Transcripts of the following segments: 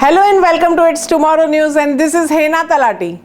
Hello and welcome to It's Tomorrow News, and this is Hena Talati.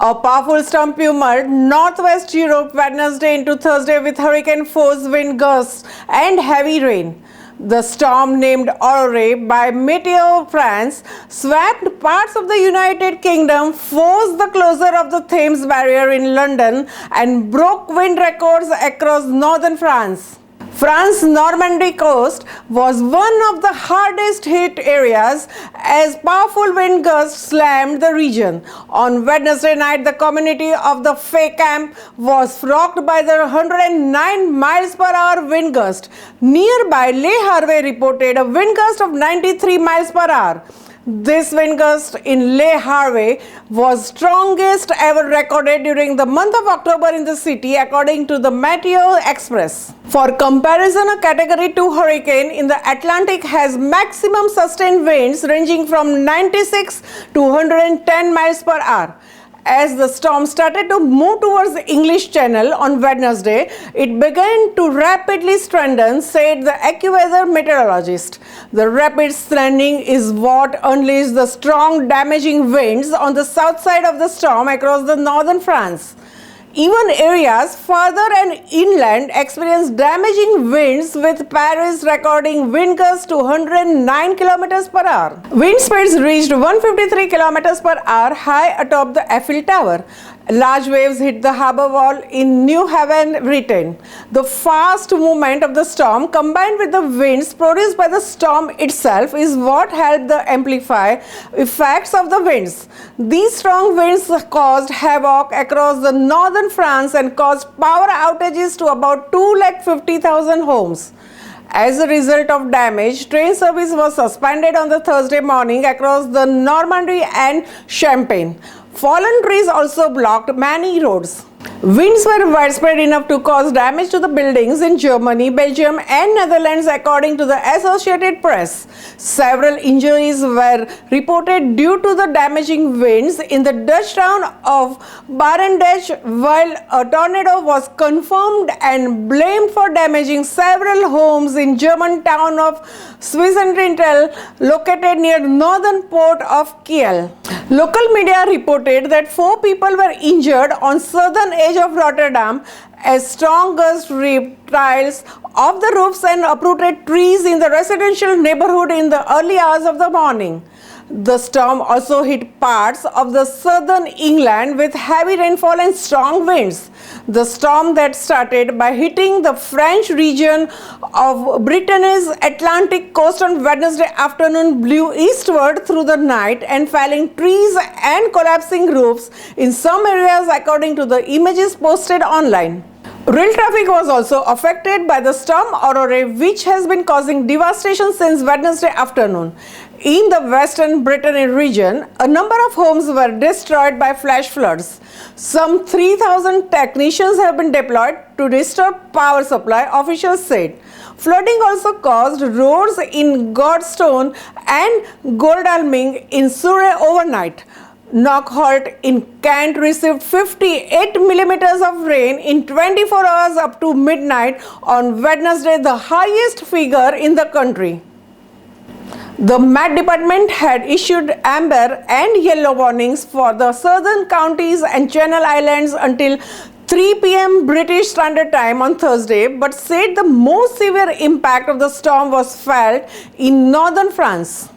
A powerful storm pummeled northwest Europe Wednesday into Thursday with hurricane force wind gusts and heavy rain. The storm, named Aurore by Météo France, swept parts of the United Kingdom, forced the closure of the Thames Barrier in London, and broke wind records across northern France. France's Normandy coast was one of the hardest hit areas as powerful wind gusts slammed the region. On Wednesday night, the community of the Fécamp was rocked by the 109 miles per hour wind gust. Nearby, Le Havre reported a wind gust of 93 miles per hour. This wind gust in Le Havre was strongest ever recorded during the month of October in the city, according to the Meteo Express. For comparison, a Category 2 hurricane in the Atlantic has maximum sustained winds ranging from 96 to 110 miles per hour. As the storm started to move towards the English Channel on Wednesday, it began to rapidly strengthen, said the AccuWeather meteorologist. The rapid strengthening is what unleashed the strong damaging winds on the south side of the storm across the northern France. Even areas farther and inland experienced damaging winds, with Paris recording wind gusts to 109 km per hour. Wind speeds reached 153 km per hour high atop the Eiffel Tower. Large waves hit the harbour wall in New Haven, Britain. The fast movement of the storm, combined with the winds produced by the storm itself, is what helped the amplify effects of the winds. These strong winds caused havoc across the northern France and caused power outages to about 250,000 homes. As a result of damage, train service was suspended on the Thursday morning across the Normandy and Champagne. Fallen trees also blocked many roads. Winds were widespread enough to cause damage to the buildings in Germany, Belgium and Netherlands, according to the Associated Press. Several injuries were reported due to the damaging winds in the Dutch town of Barendrecht, while a tornado was confirmed and blamed for damaging several homes in German town of Swissenrintel, located near northern port of Kiel. Local media reported that 4 people were injured on southern edge of Rotterdam as strong gusts ripped tiles off the roofs and uprooted trees in the residential neighborhood in the early hours of the morning. The storm also hit parts of the southern England with heavy rainfall and strong winds. The storm that started by hitting the French region of Britain's Atlantic coast on Wednesday afternoon blew eastward through the night and felling trees and collapsing roofs in some areas, according to the images posted online. Rail traffic was also affected by the storm Aurore, which has been causing devastation since Wednesday afternoon. In the western Brittany region, a number of homes were destroyed by flash floods. Some 3,000 technicians have been deployed to restore power supply, officials said. Flooding also caused roads in Godstone and Godalming in Surrey overnight. Knockholt in Kent received 58 millimeters of rain in 24 hours up to midnight on Wednesday, the highest figure in the country. The Met Department had issued amber and yellow warnings for the southern counties and Channel Islands until 3 p.m. British Standard Time on Thursday, but said the most severe impact of the storm was felt in northern France.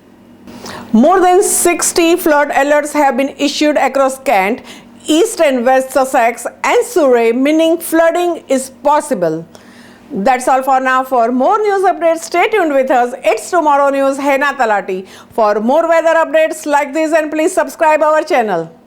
More than 60 flood alerts have been issued across Kent, East and West Sussex and Surrey, meaning flooding is possible. That's all for now. For more news updates, stay tuned with us. It's Tomorrow News, Hena Talati. For more weather updates like this, and please subscribe our channel.